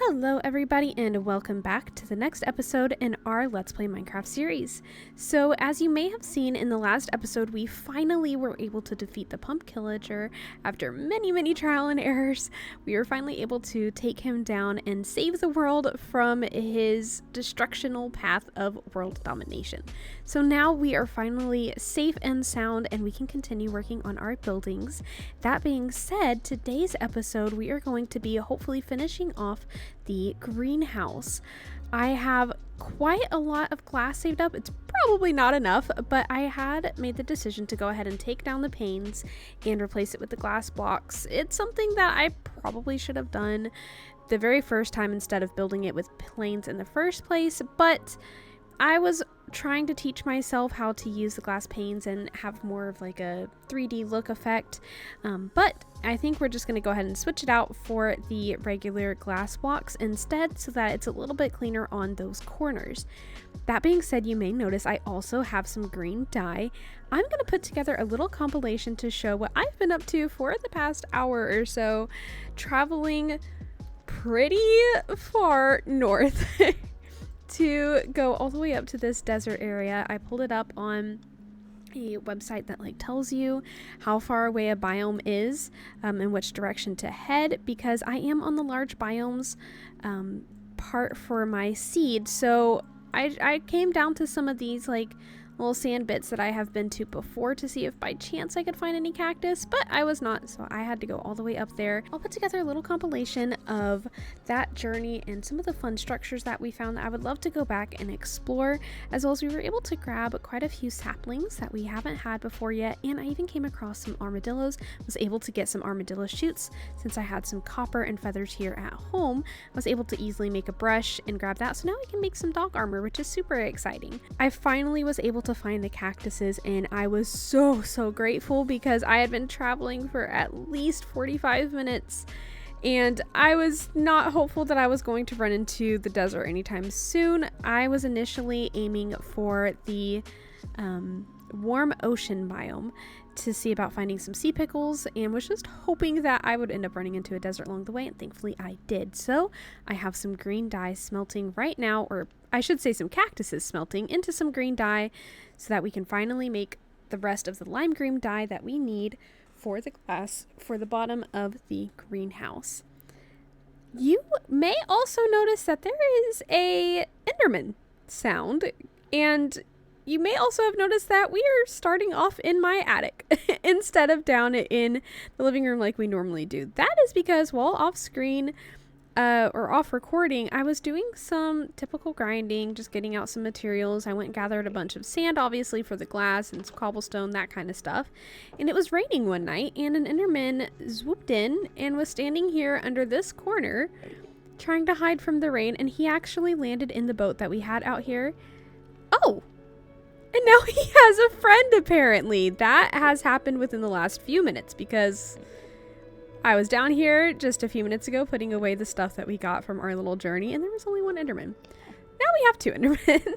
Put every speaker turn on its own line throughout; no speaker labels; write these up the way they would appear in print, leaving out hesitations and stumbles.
Hello everybody and welcome back to the next episode in our Let's Play Minecraft series. So as you may have seen in the last episode, we finally were able to defeat the Pumpkillager after many trial and errors. We were finally able to take him down and save the world from his destructional path of world domination. So now we are finally safe and sound and we can continue working on our buildings. That being said, today's episode we are going to be hopefully finishing off the greenhouse. I have quite a lot of glass saved up. It's probably not enough, but I had made the decision to go ahead and take down the panes and replace it with the glass blocks. It's something that I probably should have done the very first time instead of building it with planes in the first place, but I was trying to teach myself how to use the glass panes and have more of like a 3D look effect, but I think we're just going to go ahead and switch it out for the regular glass blocks instead so that it's a little bit cleaner on those corners. That being said, you may notice I also have some green dye. I'm going to put together a little compilation to show what I've been up to for the past hour or so, traveling pretty far north to go all the way up to this desert area. I pulled it up on a website that tells you how far away a biome is and which direction to head, because I am on the large biomes part for my seed. So I came down to some of these little sand bits that I have been to before to see if by chance I could find any cactus, but I was not, so I had to go all the way up there. I'll put together a little compilation of that journey and some of the fun structures that we found that I would love to go back and explore, as well as we were able to grab quite a few saplings that we haven't had before yet, and I even came across some armadillos, was able to get some armadillo shoots since I had some copper and feathers here at home. I was able to easily make a brush and grab that, so now we can make some dog armor, which is super exciting. I finally was able to find the cactuses and I was so grateful, because I had been traveling for at least 45 minutes and I was not hopeful that I was going to run into the desert anytime soon. I was initially aiming for the warm ocean biome to see about finding some sea pickles, and was just hoping that I would end up running into a desert along the way, and thankfully I did. So I have some green dye smelting right now, or I should say some cactuses smelting into some green dye, so that we can finally make the rest of the lime green dye that we need for the glass for the bottom of the greenhouse. You may also notice that there is a Enderman sound, and you may also have noticed that we are starting off in my attic instead of down in the living room like we normally do. That is because while off screen or off recording, I was doing some typical grinding, just getting out some materials. I went and gathered a bunch of sand, obviously, for the glass and some cobblestone, that kind of stuff. And it was raining one night, and an Enderman swooped in and was standing here under this corner trying to hide from the rain, and he actually landed in the boat that we had out here. Oh! And now he has a friend, apparently. That has happened within the last few minutes, because I was down here just a few minutes ago putting away the stuff that we got from our little journey, and there was only one Enderman. Now we have two Endermen.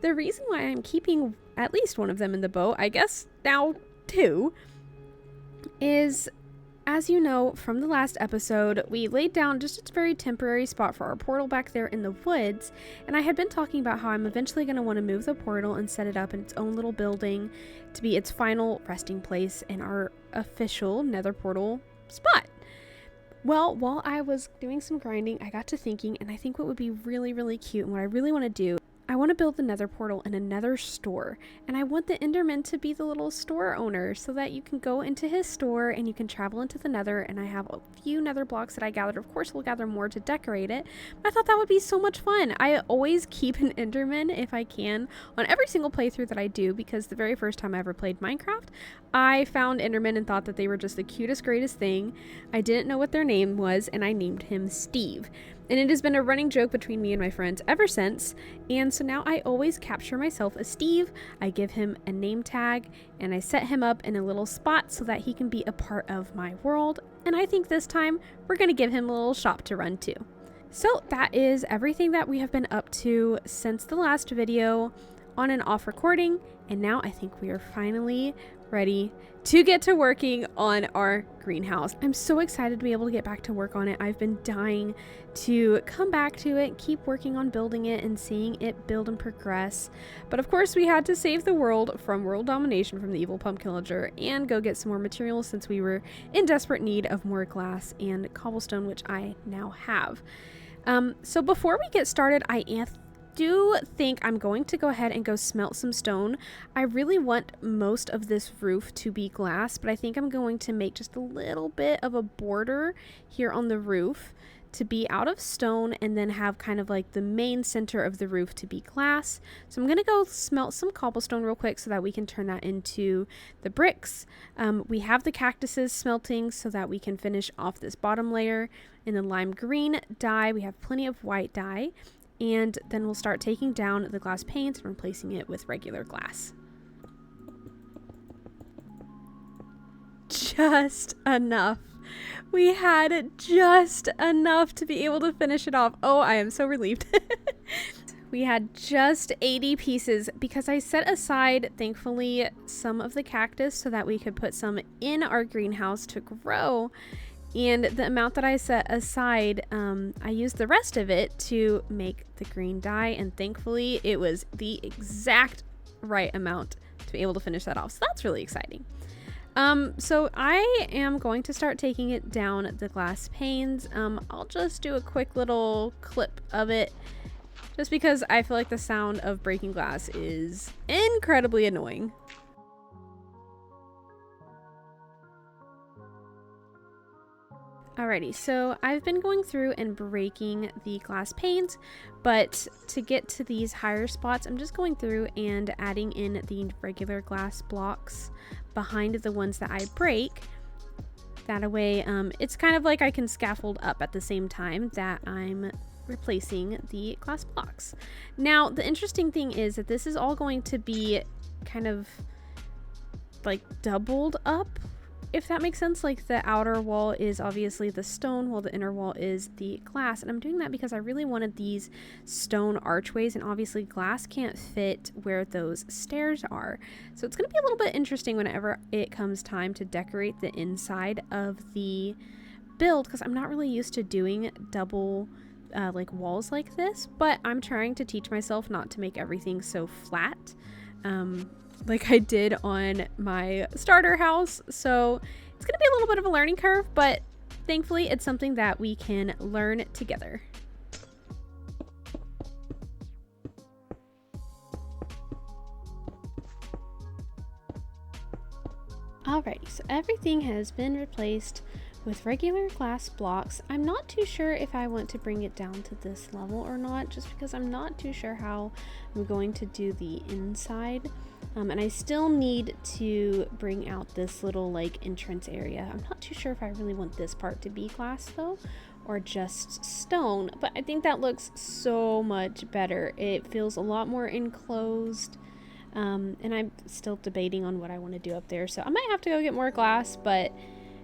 The reason why I'm keeping at least one of them in the boat, I guess now two, is, as you know from the last episode, we laid down just a very temporary spot for our portal back there in the woods, and I had been talking about how I'm eventually going to want to move the portal and set it up in its own little building to be its final resting place in our official nether portal spot. Well, while I was doing some grinding, I got to thinking, and I think what would be really cute and what I really want to do, I want to build the nether portal in a nether store, and I want the Enderman to be the little store owner so that you can go into his store and you can travel into the nether. And I have a few nether blocks that I gathered. Of course, we'll gather more to decorate it, but I thought that would be so much fun. I always keep an Enderman if I can on every single playthrough that I do, because the very first time I ever played Minecraft, I found Enderman and thought that they were just the cutest, greatest thing. I didn't know what their name was, and I named him Steve. And it has been a running joke between me and my friends ever since, and so now I always capture myself as Steve. I give him a name tag, and I set him up in a little spot so that he can be a part of my world, and I think this time we're going to give him a little shop to run to. So that is everything that we have been up to since the last video. on and off recording, and now I think we are finally ready to get to working on our greenhouse. I'm so excited to be able to get back to work on it. I've been dying to come back to it, keep working on building it and seeing it build and progress. But of course we had to save the world from world domination from the evil pump killager and go get some more materials since we were in desperate need of more glass and cobblestone, which I now have. So before we get started, I do think I'm going to go ahead and go smelt some stone. I really want most of this roof to be glass, but I think I'm going to make just a little bit of a border here on the roof to be out of stone and then have kind of like the main center of the roof to be glass. So I'm going to go smelt some cobblestone real quick so that we can turn that into the bricks. We have the cactuses smelting so that we can finish off this bottom layer in the lime green dye. We have plenty of white dye. And then we'll start taking down the glass panes and replacing it with regular glass. Just enough. We had just enough to be able to finish it off. Oh, I am so relieved. We had just 80 pieces because I set aside, thankfully, some of the cactus so that we could put some in our greenhouse to grow. And the amount that I set aside, I used the rest of it to make the green dye, and thankfully it was the exact right amount to be able to finish that off. So that's really exciting. So I am going to start taking it down the glass panes. I'll just do a quick little clip of it just because I feel like the sound of breaking glass is incredibly annoying. Alrighty, so I've been going through and breaking the glass panes, but to get to these higher spots, I'm just going through and adding in the regular glass blocks behind the ones that I break. That way, it's kind of like I can scaffold up at the same time that I'm replacing the glass blocks. Now, the interesting thing is that this is all going to be kind of like doubled up, if that makes sense. Like the outer wall is obviously the stone while the inner wall is the glass, and I'm doing that because I really wanted these stone archways, and obviously glass can't fit where those stairs are. So it's going to be a little bit interesting whenever it comes time to decorate the inside of the build, because I'm not really used to doing double like walls like this, but I'm trying to teach myself not to make everything so flat like I did on my starter house. So it's gonna be a little bit of a learning curve, but thankfully it's something that we can learn together. Alrighty, so everything has been replaced with regular glass blocks. I'm not too sure if I want to bring it down to this level or not, just because I'm not too sure how I'm going to do the inside. And I still need to bring out this little like entrance area. I'm not too sure if I really want this part to be glass though, or just stone, but I think that looks so much better. It feels a lot more enclosed. And I'm still debating on what I want to do up there, so I might have to go get more glass, but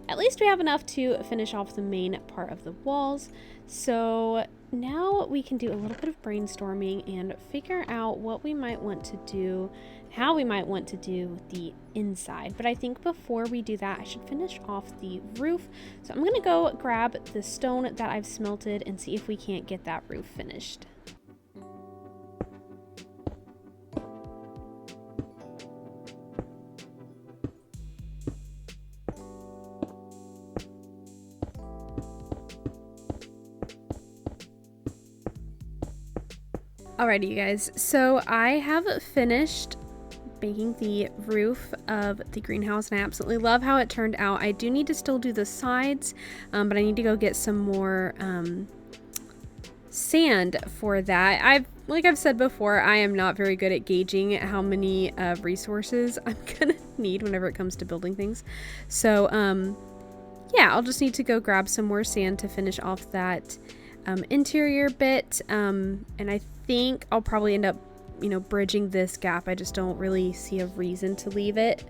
at least we have enough to finish off the main part of the walls. So now we can do a little bit of brainstorming and figure out what we might want to do, how we might want to do the inside. But I think before we do that, I should finish off the roof. So I'm gonna go grab the stone that I've smelted and see if we can't get that roof finished. Alrighty, you guys, so I have finished making the roof of the greenhouse, and I absolutely love how it turned out. I do need to still do the sides, but I need to go get some more sand for that. Like I've said before, I am not very good at gauging how many resources I'm gonna need whenever it comes to building things. So yeah, I'll just need to go grab some more sand to finish off that interior bit, and I think I'll probably end up, bridging this gap. I just don't really see a reason to leave it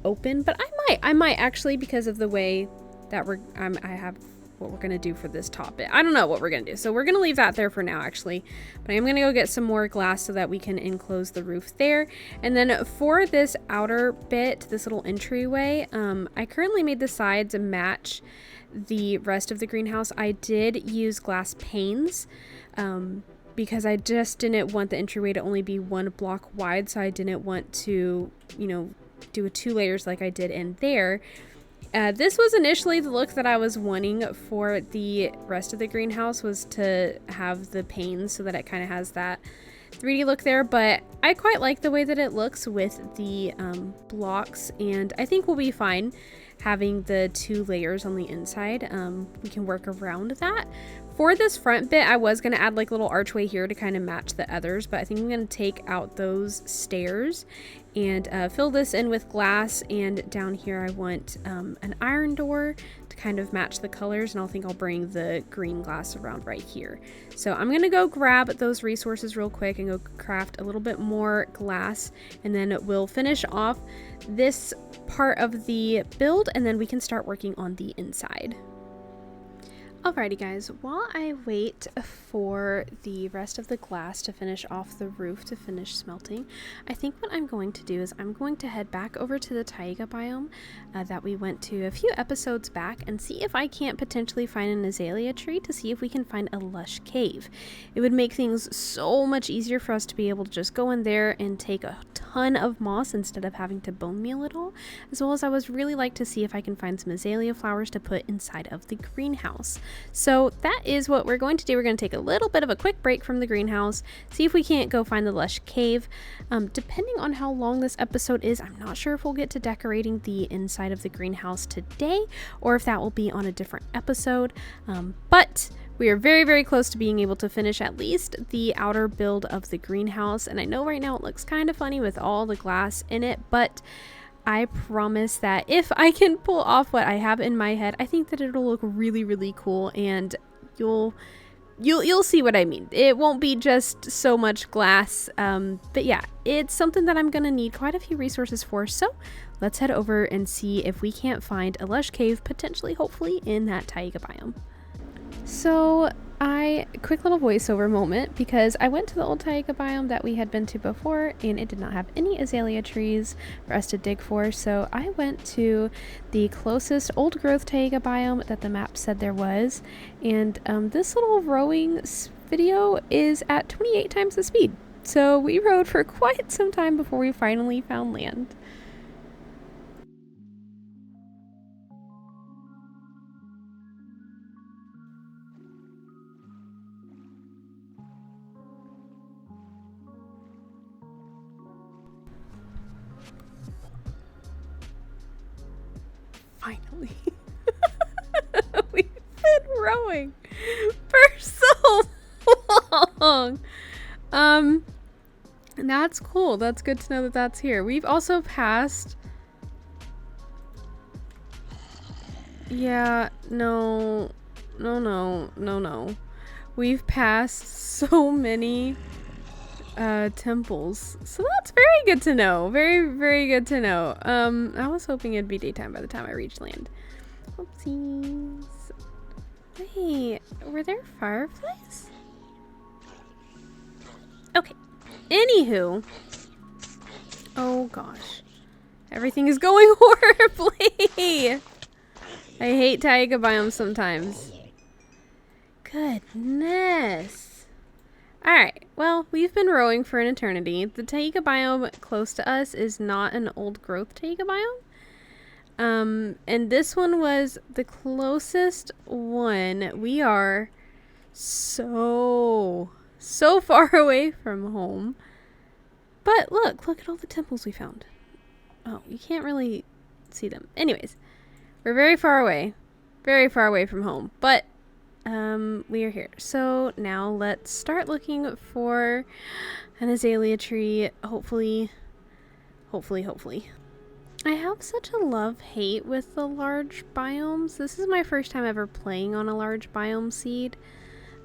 open, but I might actually, because of the way that I have what we're going to do for this top bit. I don't know what we're going to do. So we're going to leave that there for now, actually. But I'm going to go get some more glass so that we can enclose the roof there. And then for this outer bit, this little entryway, I currently made the sides match the rest of the greenhouse. I did use glass panes because I just didn't want the entryway to only be 1 block wide. So I didn't want to, you know, do a 2 layers like I did in there. This was initially the look that I was wanting for the rest of the greenhouse, was to have the panes so that it kind of has that 3D look there, but I quite like the way that it looks with the blocks, and I think we'll be fine having the 2 layers on the inside. We can work around that. For this front bit, I was going to add like a little archway here to kind of match the others, but I think I'm going to take out those stairs and fill this in with glass, and down here I want an iron door to kind of match the colors, and I think I'll bring the green glass around right here. So I'm going to go grab those resources real quick and go craft a little bit more glass, and then we'll finish off this part of the build, and then we can start working on the inside. Alrighty guys, while I wait for the rest of the glass to finish off the roof to finish smelting, I think what I'm going to do is I'm going to head back over to the taiga biome that we went to a few episodes back, and see if I can't potentially find an azalea tree to see if we can find a lush cave. It would make things so much easier for us to be able to just go in there and take a ton of moss instead of having to bone meal it all, as well as I would really like to see if I can find some azalea flowers to put inside of the greenhouse. So that is what we're going to do. We're going to take a little bit of a quick break from the greenhouse, see if we can't go find the lush cave. Depending on how long this episode is, I'm not sure if we'll get to decorating the inside of the greenhouse today, or if that will be on a different episode. But we are very, very close to being able to finish at least the outer build of the greenhouse. And I know right now it looks kind of funny with all the glass in it, but I promise that if I can pull off what I have in my head, I think that it'll look really, really cool, and you'll see what I mean. It won't be just so much glass, but yeah, it's something that I'm gonna need quite a few resources for. So let's head over and see if we can't find a lush cave, potentially, hopefully, in that taiga biome. So quick little voiceover moment, because I went to the old taiga biome that we had been to before, and it did not have any azalea trees for us to dig for, so I went to the closest old growth taiga biome that the map said there was, and this little rowing video is at 28 times the speed, so we rode for quite some time before we finally found land. Finally. We've been rowing for so long. And that's cool. That's good to know that that's here. We've also passed. Yeah, no. We've passed so many temples, so that's very good to know. Very, very good to know. I was hoping it'd be daytime by the time I reached land. Oopsies. Wait, were there fireflies? Okay, anywho, oh gosh, everything is going horribly. I hate taiga biomes sometimes. Goodness. Alright, well, we've been rowing for an eternity. The taiga biome close to us is not an old growth taiga biome. And this one was the closest one. We are so far away from home. But look at all the temples we found. Oh, you can't really see them. Anyways, we're very far away from home, but we are here. So now let's start looking for an azalea tree. Hopefully. I have such a love-hate with the large biomes. This is my first time ever playing on a large biome seed.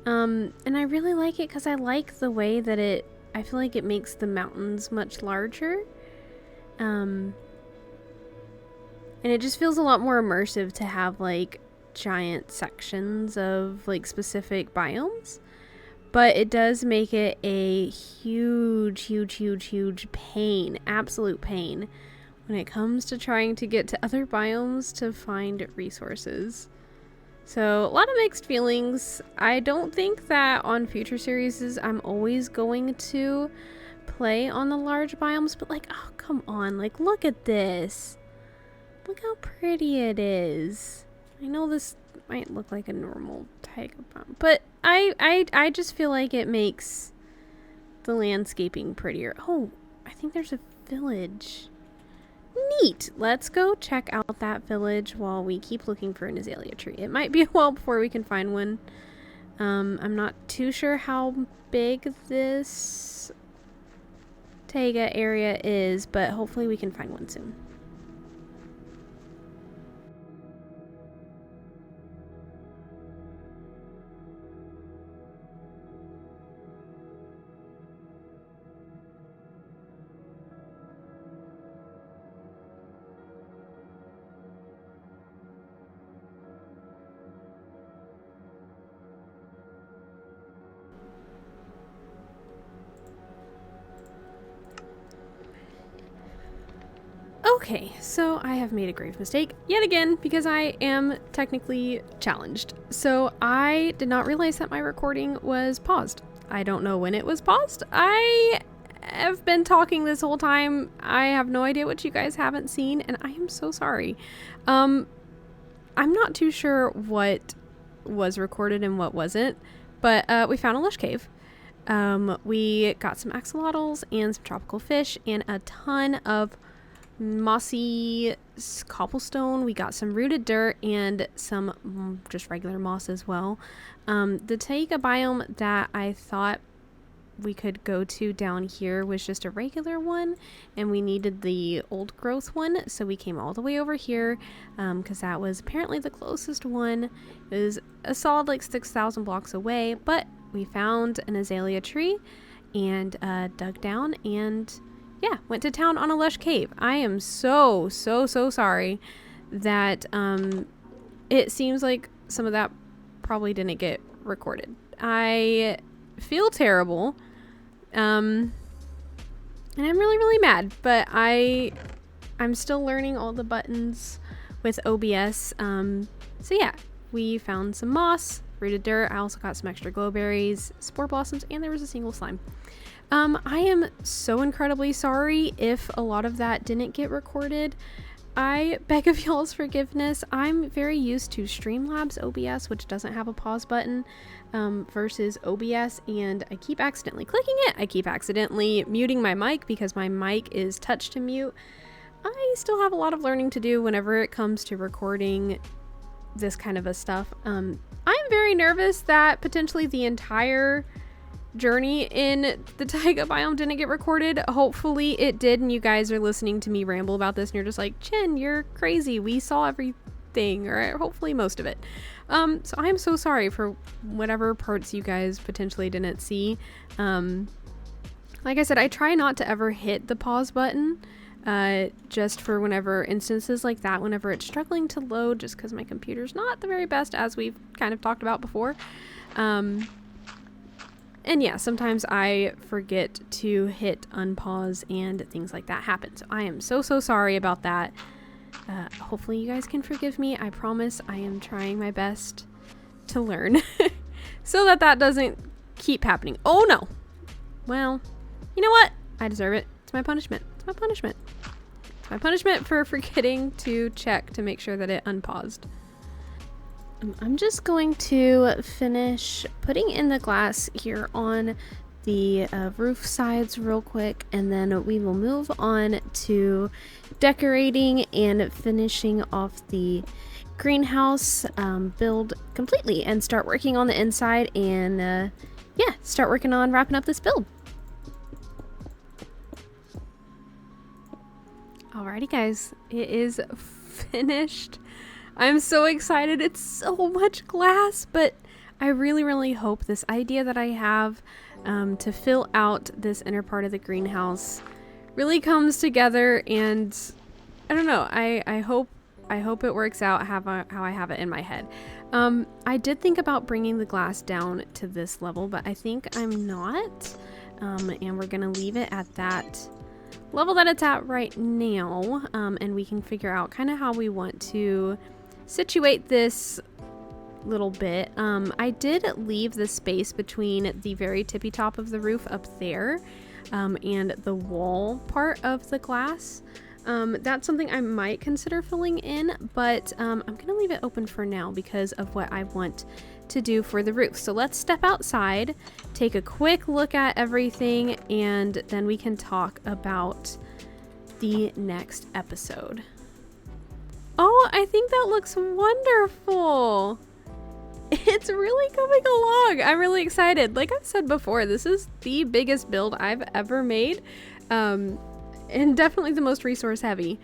And I really like it because I like the way that I feel like it makes the mountains much larger. And it just feels a lot more immersive to have like giant sections of like specific biomes, but it does make it a huge pain, absolute pain, when it comes to trying to get to other biomes to find resources. So a lot of mixed feelings. I don't think that on future series I'm always going to play on the large biomes, but like, oh, come on, like, look at this. Look how pretty it is. I know this might look like a normal taiga biome, but I just feel like it makes the landscaping prettier. Oh, I think there's a village. Neat. Let's go check out that village while we keep looking for an azalea tree. It might be a while before we can find one. I'm not too sure how big this taiga area is, but hopefully we can find one soon. Okay, so I have made a grave mistake yet again because I am technically challenged. So I did not realize that my recording was paused. I don't know when it was paused. I have been talking this whole time. I have no idea what you guys haven't seen, and I am so sorry. I'm not too sure what was recorded and what wasn't, but we found a lush cave. We got some axolotls and some tropical fish and a ton of mossy cobblestone. We got some rooted dirt and some just regular moss as well. The taiga biome that I thought we could go to down here was just a regular one, and we needed the old growth one, so we came all the way over here because that was apparently the closest one. It was a solid like 6,000 blocks away, but we found an azalea tree and dug down and yeah, went to town on a lush cave. I am so sorry that it seems like some of that probably didn't get recorded. I feel terrible. And I'm really mad, but I'm still learning all the buttons with OBS. So yeah, we found some moss, rooted dirt. I also got some extra glowberries, spore blossoms, and there was a single slime. I am so incredibly sorry if a lot of that didn't get recorded. I beg of y'all's forgiveness. I'm very used to Streamlabs OBS, which doesn't have a pause button, versus OBS, and I keep accidentally clicking it. I keep accidentally muting my mic because my mic is touch to mute. I still have a lot of learning to do whenever it comes to recording this kind of a stuff. I'm very nervous that potentially the entire journey in the taiga biome didn't get recorded. Hopefully it did, and you guys are listening to me ramble about this and you're just like, Jen, you're crazy, we saw everything, or hopefully most of it. So I'm so sorry for whatever parts you guys potentially didn't see. Like I said, I try not to ever hit the pause button just for whenever instances like that, whenever it's struggling to load, just because my computer's not the very best, as we've kind of talked about before. And yeah, sometimes I forget to hit unpause and things like that happen. So I am so sorry about that. Hopefully you guys can forgive me. I promise I am trying my best to learn so that doesn't keep happening. Oh no. Well, you know what? I deserve it. It's my punishment. It's my punishment. It's my punishment for forgetting to check to make sure that it unpaused. I'm just going to finish putting in the glass here on the roof sides real quick, and then we will move on to decorating and finishing off the greenhouse build completely and start working on the inside and yeah, start working on wrapping up this build. Alrighty guys, it is finished. I'm so excited. It's so much glass, but I really hope this idea that I have to fill out this inner part of the greenhouse really comes together, and I don't know, I hope I hope it works out how I have it in my head. I did think about bringing the glass down to this level, but I think I'm not. And we're gonna leave it at that level that it's at right now. And we can figure out kind of how we want to situate this little bit. I did leave the space between the very tippy top of the roof up there and the wall part of the glass. That's something I might consider filling in, but I'm gonna leave it open for now because of what I want to do for the roof. So let's step outside, take a quick look at everything, and then we can talk about the next episode. Oh, I think that looks wonderful. It's really coming along. I'm really excited. Like I've said before, this is the biggest build I've ever made. And definitely the most resource heavy.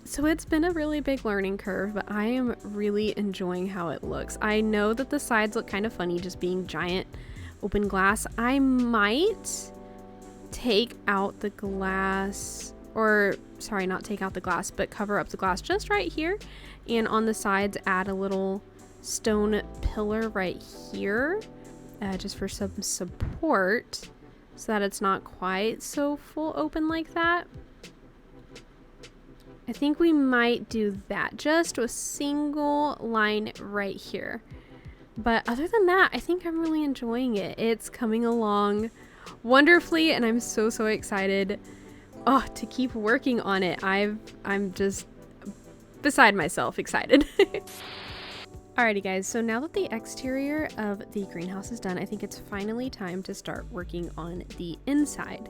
So it's been a really big learning curve, but I am really enjoying how it looks. I know that the sides look kind of funny just being giant open glass. I might take out the glass, or sorry, not take out the glass, but cover up the glass just right here. And on the sides, add a little stone pillar right here, just for some support, so that it's not quite so full open like that. I think we might do that, just a single line right here. But other than that, I think I'm really enjoying it. It's coming along wonderfully, and I'm so excited to keep working on it. I'm just beside myself excited. Alrighty guys, so now that the exterior of the greenhouse is done, I think it's finally time to start working on the inside.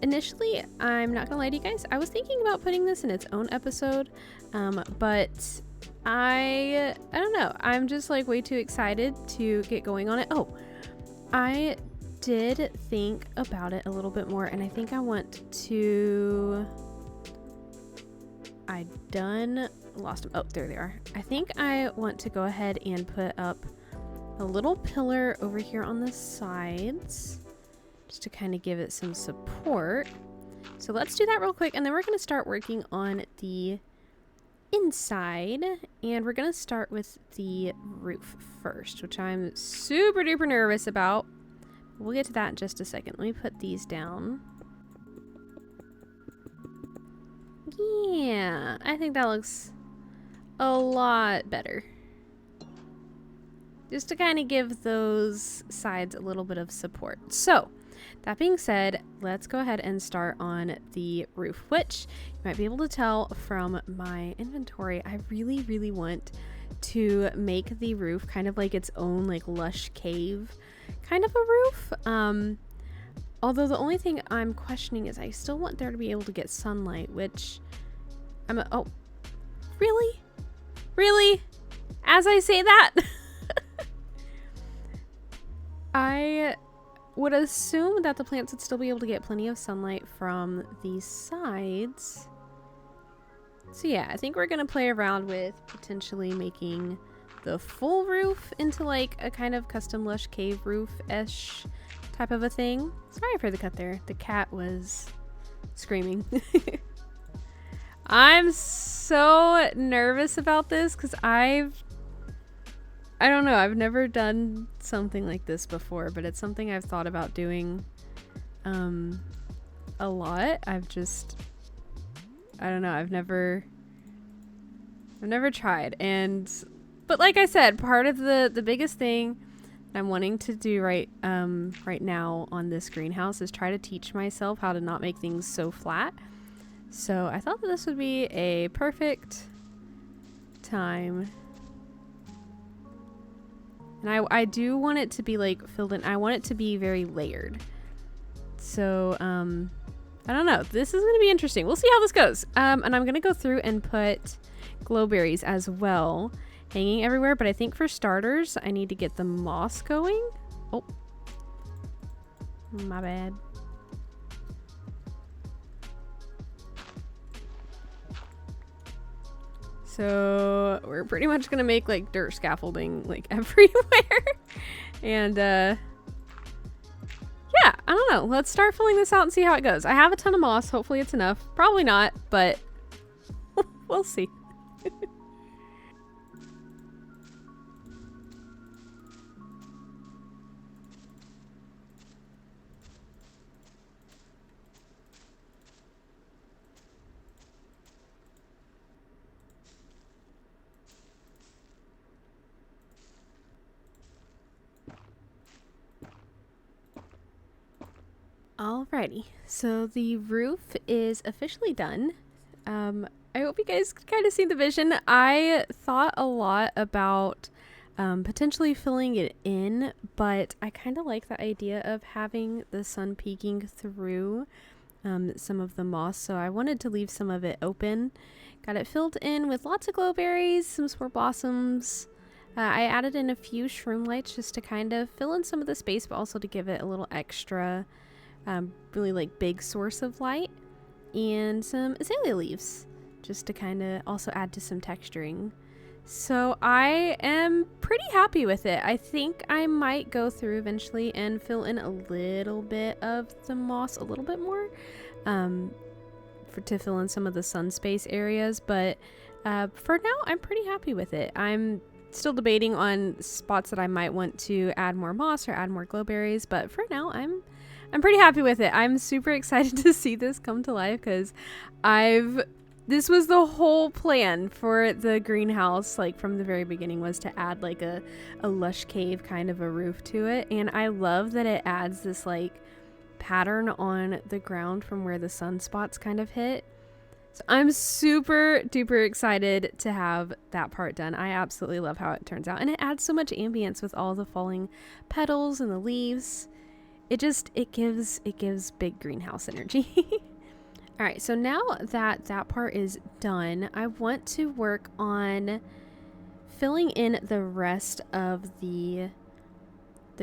Initially, I'm not gonna lie to you guys, I was thinking about putting this in its own episode, but I don't know, I'm just like way too excited to get going on it. Oh, I did think about it a little bit more, and I think I want to... lost them. Oh, there they are. I think I want to go ahead and put up a little pillar over here on the sides just to kind of give it some support. So let's do that real quick, and then we're going to start working on the inside, and we're going to start with the roof first, which I'm super duper nervous about. We'll get to that in just a second. Let me put these down. Yeah, I think that looks a lot better. Just to kind of give those sides a little bit of support. So, that being said, let's go ahead and start on the roof, which you might be able to tell from my inventory. I really want to make the roof kind of like its own like lush cave kind of a roof. Although the only thing I'm questioning is I still want there to be able to get sunlight, which oh, really? Really? As I say that? I would assume that the plants would still be able to get plenty of sunlight from the sides. So yeah, I think we're gonna play around with potentially making the full roof into like a kind of custom lush cave roof-ish type of a thing. Sorry for the cut there. The cat was screaming. I'm so nervous about this because I don't know, I've never done something like this before, but it's something I've thought about doing a lot. I don't know, I've never tried. But like I said, part of the biggest thing I'm wanting to do right now on this greenhouse is try to teach myself how to not make things so flat. So I thought that this would be a perfect time. And I do want it to be like filled in. I want it to be very layered. So I don't know. This is going to be interesting. We'll see how this goes. And I'm going to go through and put glowberries as well, hanging everywhere. But I think for starters, I need to get the moss going. Oh, my bad. So we're pretty much gonna make like dirt scaffolding like everywhere. And yeah, I don't know. Let's start filling this out and see how it goes. I have a ton of moss. Hopefully it's enough. Probably not, but we'll see. Alrighty, so the roof is officially done. I hope you guys kind of see the vision. I thought a lot about potentially filling it in, but I kind of like the idea of having the sun peeking through some of the moss, so I wanted to leave some of it open. Got it filled in with lots of glowberries, some spore blossoms. I added in a few shroom lights just to kind of fill in some of the space, but also to give it a little extra really like big source of light, and some azalea leaves just to kind of also add to some texturing. So I am pretty happy with it. I think I might go through eventually and fill in a little bit of the moss a little bit more to fill in some of the sun space areas, but for now I'm pretty happy with it. I'm still debating on spots that I might want to add more moss or add more glowberries, but for now I'm pretty happy with it. I'm super excited to see this come to life because this was the whole plan for the greenhouse, like from the very beginning, was to add like a lush cave kind of a roof to it. And I love that it adds this like pattern on the ground from where the sunspots kind of hit. So I'm super duper excited to have that part done. I absolutely love how it turns out. And it adds so much ambience with all the falling petals and the leaves. It gives big greenhouse energy. All right, so now that part is done, I want to work on filling in the rest of the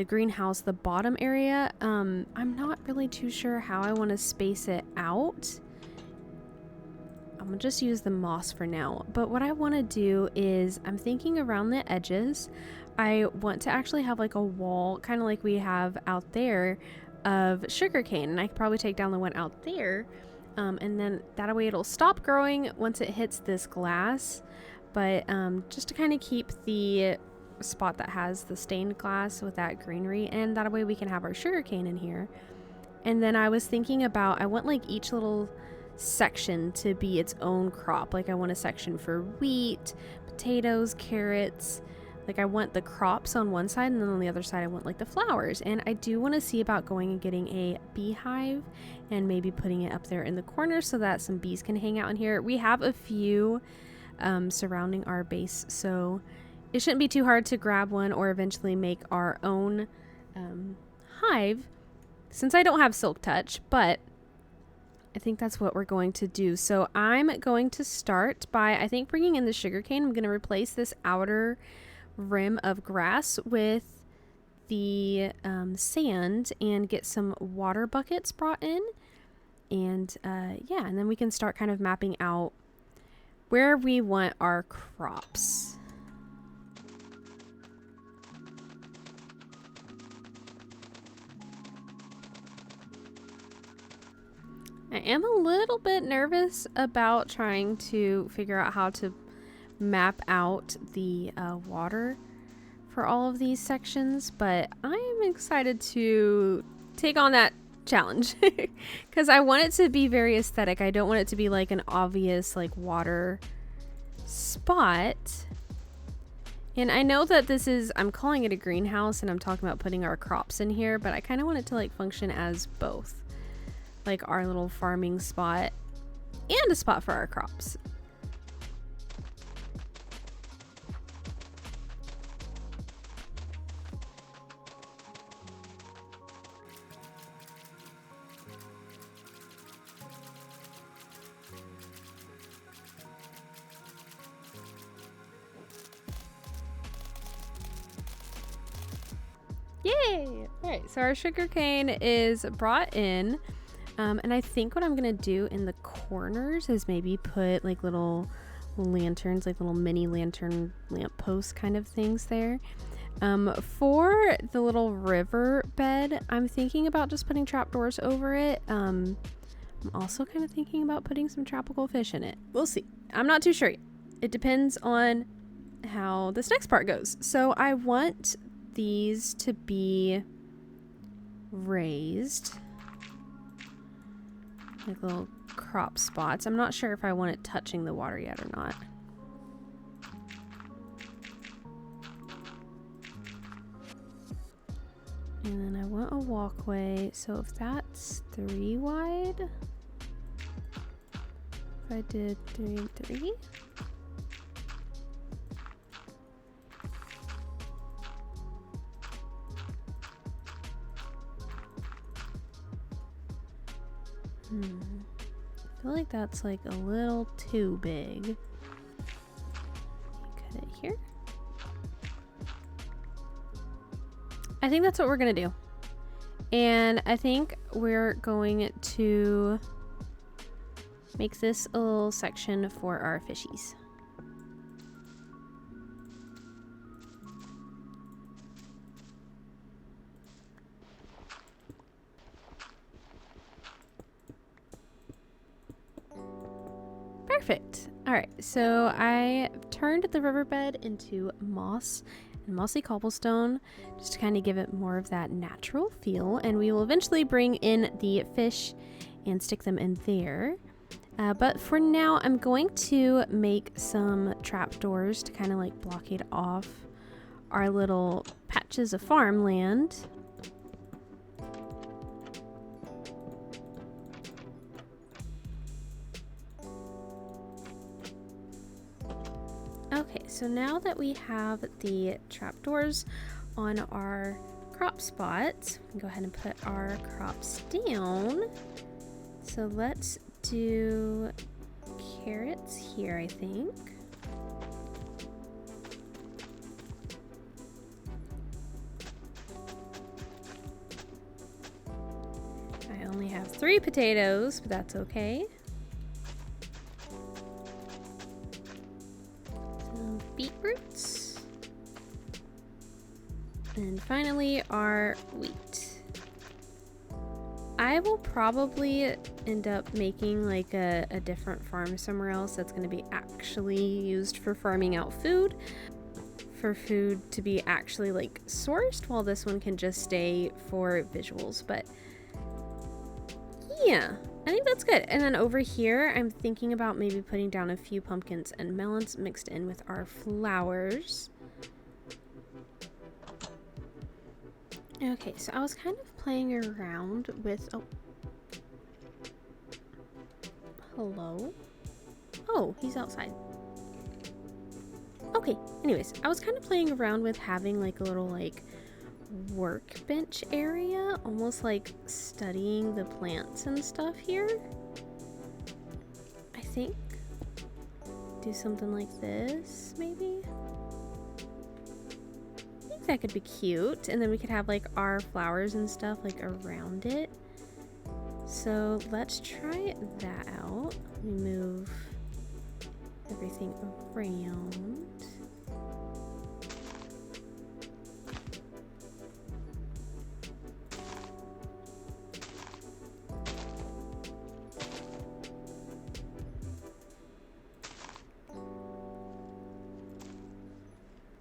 greenhouse, the bottom area. I'm not really too sure how I want to space it out. I'm gonna just use the moss for now. But what I want to do is I'm thinking around the edges. I want to actually have like a wall, kind of like we have out there, of sugarcane, and I could probably take down the one out there, and then that way it'll stop growing once it hits this glass. But just to kind of keep the spot that has the stained glass with that greenery, and that way we can have our sugarcane in here. And then I was thinking about, I want like each little section to be its own crop. Like I want a section for wheat, potatoes, carrots. Like I want the crops on one side, and then on the other side I want like the flowers. And I do want to see about going and getting a beehive and maybe putting it up there in the corner so that some bees can hang out in here. We have a few surrounding our base, so it shouldn't be too hard to grab one or eventually make our own hive, since I don't have silk touch, but I think that's what we're going to do. So I'm going to start by, I think, bringing in the sugarcane. I'm going to replace this outer rim of grass with the sand and get some water buckets brought in, and yeah, and then we can start kind of mapping out where we want our crops. I am a little bit nervous about trying to figure out how to map out the water for all of these sections, but I am excited to take on that challenge because I want it to be very aesthetic. I don't want it to be like an obvious like water spot. And I know that this is, I'm calling it a greenhouse and I'm talking about putting our crops in here, but I kind of want it to like function as both, like our little farming spot and a spot for our crops. Yay! Alright, so our sugarcane is brought in. And I think what I'm gonna do in the corners is maybe put like little lanterns, like little mini lantern lamp posts kind of things there. For the little river bed, I'm thinking about just putting trapdoors over it. I'm also kind of thinking about putting some tropical fish in it. We'll see. I'm not too sure yet. it depends on how this next part goes. So I want these to be raised, like little crop spots. I'm not sure if I want it touching the water yet or not. And then I want a walkway, so if that's 3 wide, if I did 3 and 3, I feel like that's like a little too big. Cut it here. I think that's what we're gonna do. And I think we're going to make this a little section for our fishies. Perfect. All right, so I turned the riverbed into moss and mossy cobblestone just to kind of give it more of that natural feel, and we will eventually bring in the fish and stick them in there. But for now, I'm going to make some trapdoors to kind of like blockade off our little patches of farmland. Okay, so now that we have the trapdoors on our crop spots, we can go ahead and put our crops down. So let's do carrots here, I think. I only have 3 potatoes, but that's okay. Some beetroots. And finally, our wheat. I will probably end up making like a different farm somewhere else that's going to be actually used for farming out food, for food to be actually like sourced, while this one can just stay for visuals. But yeah, I think that's good. And then over here, I'm thinking about maybe putting down a few pumpkins and melons mixed in with our flowers. Okay, so I was kind of playing around with, oh, hello? Oh, he's outside. Okay, anyways, I was kind of playing around with having like a little like workbench area, almost like studying the plants and stuff here. I think do something like this, maybe. That could be cute, and then we could have like our flowers and stuff like around it. So let's try that out. Let me move everything around.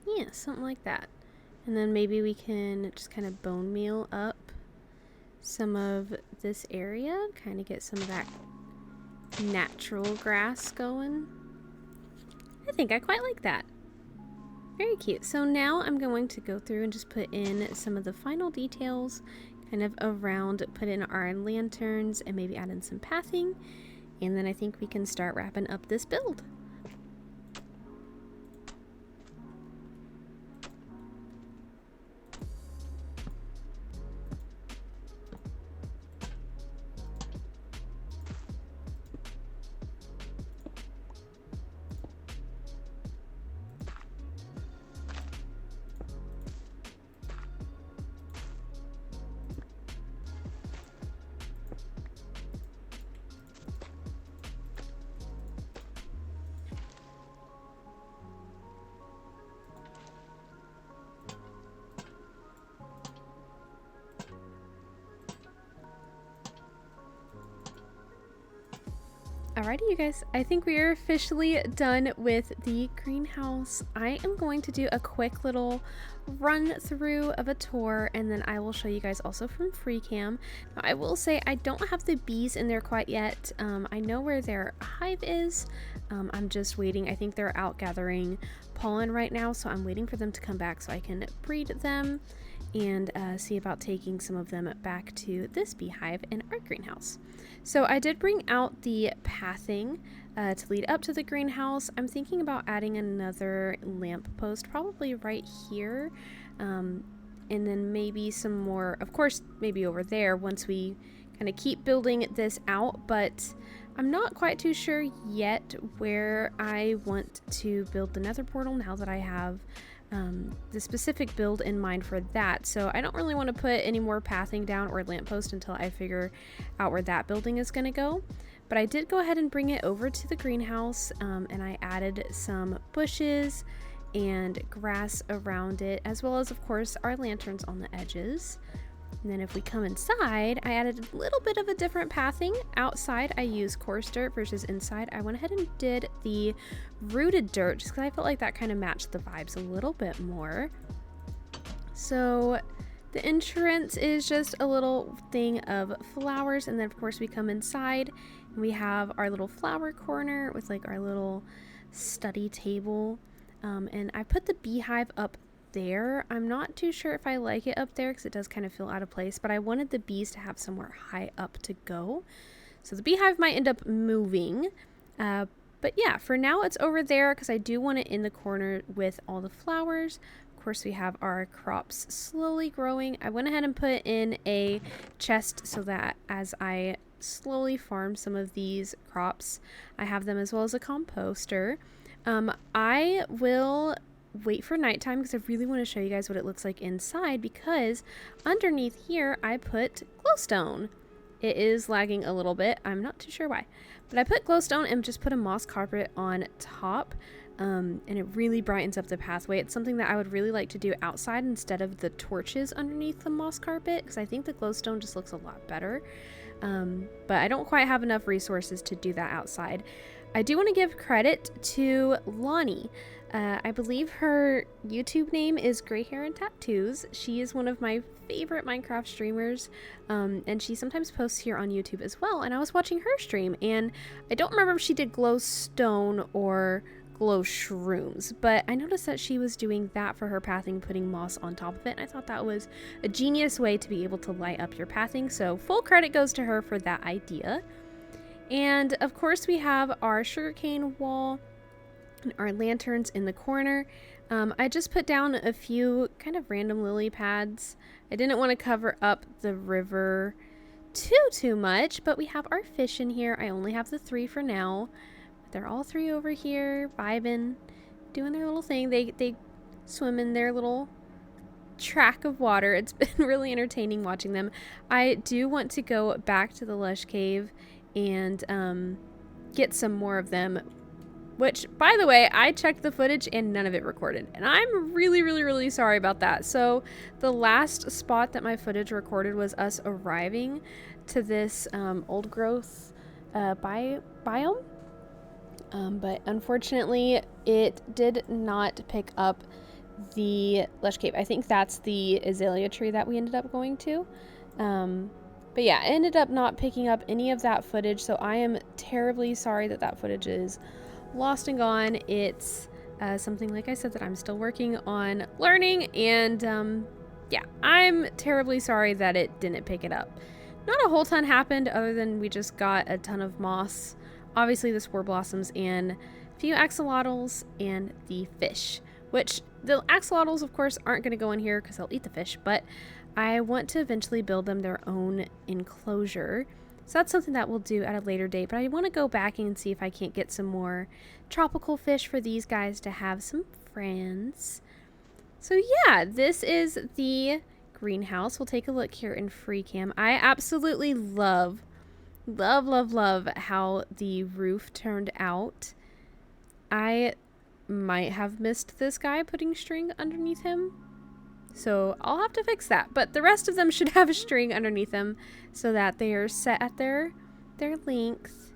Yeah, something like that. And then maybe we can just kind of bone meal up some of this area, kind of get some of that natural grass going. I think I quite like that. Very cute. So now I'm going to go through and just put in some of the final details kind of around, put in our lanterns and maybe add in some pathing. And then I think we can start wrapping up this build. Alrighty, you guys, I think we are officially done with the greenhouse. I am going to do a quick little run through of a tour, and then I will show you guys also from FreeCam. Now, I will say I don't have the bees in there quite yet. I know where their hive is. I'm just waiting. I think they're out gathering pollen right now, so I'm waiting for them to come back so I can breed them and see about taking some of them back to this beehive in our greenhouse. So I did bring out the pathing to lead up to the greenhouse. I'm thinking about adding another lamp post, probably right here, and then maybe some more, of course, maybe over there once we kind of keep building this out, but I'm not quite too sure yet where I want to build the nether portal now that I have the specific build in mind for that. So I don't really want to put any more pathing down or lamppost until I figure out where that building is going to go. But I did go ahead and bring it over to the greenhouse, and I added some bushes and grass around it, as well as, of course, our lanterns on the edges. And then if we come inside, I added a little bit of a different pathing. Outside, I used coarse dirt versus inside. I went ahead and did the rooted dirt just because I felt like that kind of matched the vibes a little bit more. So the entrance is just a little thing of flowers, and then of course we come inside and we have our little flower corner with like our little study table, and I put the beehive up there. I'm not too sure if I like it up there because it does kind of feel out of place, but I wanted the bees to have somewhere high up to go. So the beehive might end up moving, but yeah, for now it's over there because I do want it in the corner with all the flowers. Of course, we have our crops slowly growing. I went ahead and put in a chest so that as I slowly farm some of these crops, I have them, as well as a composter. I will wait for nighttime because I really want to show you guys what it looks like inside, because underneath here I put glowstone. It is lagging a little bit. I'm not too sure why, but I put glowstone and just put a moss carpet on top, and it really brightens up the pathway. It's something that I would really like to do outside instead of the torches underneath the moss carpet, because I think the glowstone just looks a lot better, but I don't quite have enough resources to do that outside. I do want to give credit to Lonnie. I believe her YouTube name is Gray Hair and Tattoos. She is one of my favorite Minecraft streamers, and she sometimes posts here on YouTube as well, and I was watching her stream, and I don't remember if she did glowstone or glow shrooms, but I noticed that she was doing that for her pathing, putting moss on top of it, and I thought that was a genius way to be able to light up your pathing, so full credit goes to her for that idea. And of course we have our sugarcane wall and our lanterns in the corner. I just put down a few kind of random lily pads. I didn't want to cover up the river too much, but we have our fish in here. I only have the 3 for now. They're all 3 over here, vibing, doing their little thing. They swim in their little track of water. It's been really entertaining watching them. I do want to go back to the lush cave and get some more of them, which, by the way, I checked the footage and none of it recorded, and I'm really sorry about that. So the last spot that my footage recorded was us arriving to this old growth biome, but unfortunately it did not pick up the lush cave. I think that's the azalea tree that we ended up going to, but yeah, it ended up not picking up any of that footage, so I am terribly sorry that that footage is lost and gone. It's something, like I said, that I'm still working on learning, and yeah, I'm terribly sorry that it didn't pick it up. Not a whole ton happened other than we just got a ton of moss, obviously the spore blossoms, and a few axolotls and the fish, which the axolotls of course aren't going to go in here because they'll eat the fish, but I want to eventually build them their own enclosure. So that's something that we'll do at a later date, but I want to go back and see if I can't get some more tropical fish for these guys to have some friends. So yeah, this is the greenhouse. We'll take a look here in FreeCam. I absolutely love how the roof turned out. I might have missed this guy putting string underneath him, so I'll have to fix that, but the rest of them should have a string underneath them so that they are set at their length.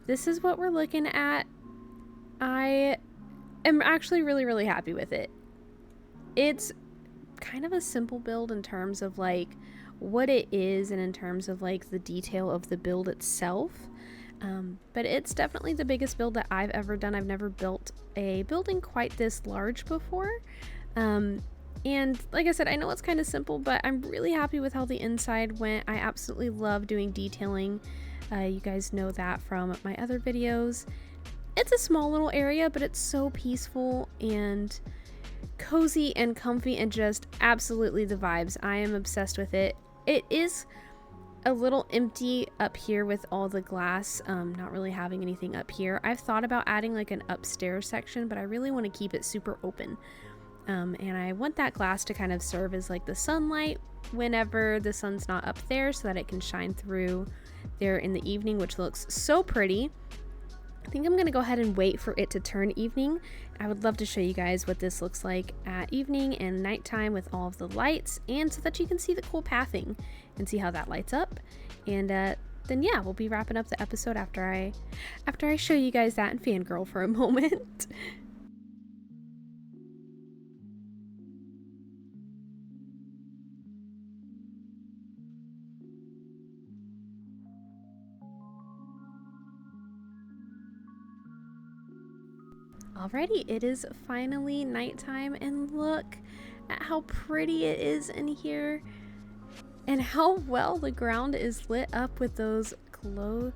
this is what we're looking at. I am actually really happy with it. It's kind of a simple build in terms of like what it is and in terms of like the detail of the build itself. But it's definitely the biggest build that I've ever done. I've never built a building quite this large before. And like I said, I know it's kind of simple, but I'm really happy with how the inside went. I absolutely love doing detailing. You guys know that from my other videos. It's a small little area, but it's so peaceful and cozy and comfy and just absolutely the vibes. I am obsessed with it. It is a little empty up here with all the glass, not really having anything up here. I've thought about adding like an upstairs section, but I really want to keep it super open. And I want that glass to kind of serve as like the sunlight whenever the sun's not up there, so that it can shine through there in the evening, which looks so pretty. I think I'm going to go ahead and wait for it to turn evening. I would love to show you guys what this looks like at evening and nighttime with all of the lights, and so that you can see the cool pathing and see how that lights up. And then yeah, we'll be wrapping up the episode after I show you guys that and fangirl for a moment. Alrighty, it is finally nighttime, and look at how pretty it is in here and how well the ground is lit up with those glow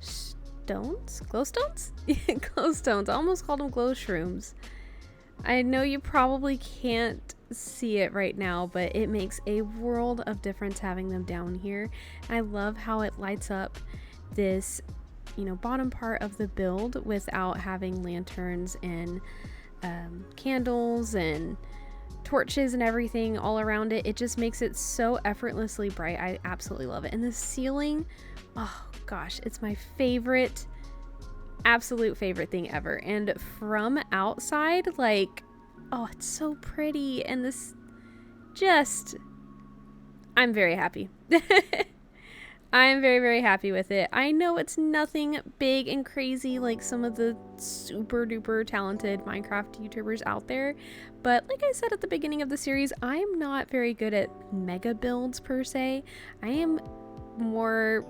stones? Glow stones. I almost called them glow shrooms. I know you probably can't see it right now, but it makes a world of difference having them down here. I love how it lights up this bottom part of the build without having lanterns and candles and torches and everything all around it. It just makes it so effortlessly bright. I absolutely love it. And the ceiling, oh gosh, it's my favorite, absolute favorite thing ever. And from outside, like, oh, it's so pretty. And this just, I'm very happy. I'm very happy with it. I know it's nothing big and crazy like some of the super duper talented Minecraft YouTubers out there, but like I said at the beginning of the series, I am not very good at mega builds per se. I am more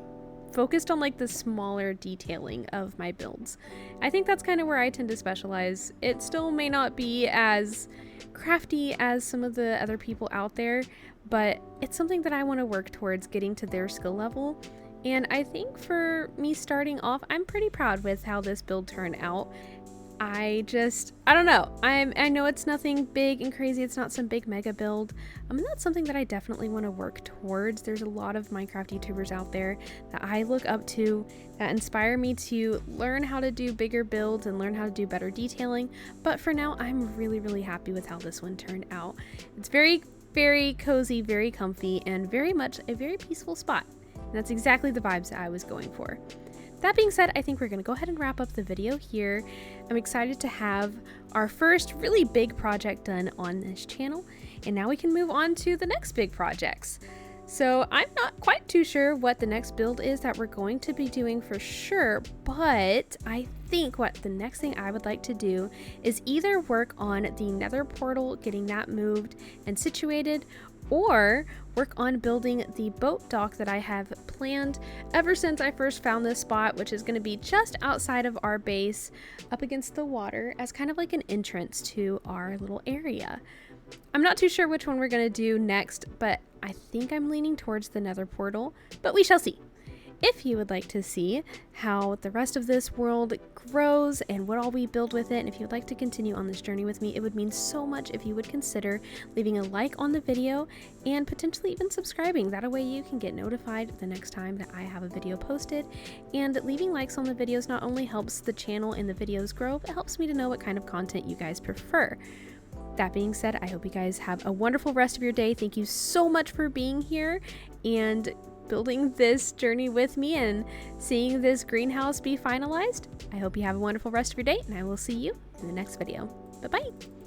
focused on like the smaller detailing of my builds. I think that's kind of where I tend to specialize. It still may not be as crafty as some of the other people out there, but it's something that I want to work towards getting to their skill level. And I think for me starting off, I'm pretty proud with how this build turned out. I don't know. I know it's nothing big and crazy. It's not some big mega build. And that's something that I definitely want to work towards. There's a lot of Minecraft YouTubers out there that I look up to that inspire me to learn how to do bigger builds and learn how to do better detailing. But for now, I'm really happy with how this one turned out. It's very cozy, very comfy, and very much a very peaceful spot. And that's exactly the vibes that I was going for. That being said, I think we're going to go ahead and wrap up the video here. I'm excited to have our first really big project done on this channel, and now we can move on to the next big projects. So I'm not quite too sure what the next build is that we're going to be doing for sure, but I think what the next thing I would like to do is either work on the nether portal, getting that moved and situated, or work on building the boat dock that I have planned ever since I first found this spot, which is going to be just outside of our base up against the water as kind of like an entrance to our little area. I'm not too sure which one we're going to do next, but I think I'm leaning towards the nether portal, but we shall see. If you would like to see how the rest of this world grows and what all we build with it, and if you would like to continue on this journey with me, it would mean so much if you would consider leaving a like on the video and potentially even subscribing. That way you can get notified the next time that I have a video posted. And leaving likes on the videos not only helps the channel and the videos grow, but helps me to know what kind of content you guys prefer. That being said, I hope you guys have a wonderful rest of your day. Thank you so much for being here and building this journey with me and seeing this greenhouse be finalized. I hope you have a wonderful rest of your day, and I will see you in the next video. Bye-bye.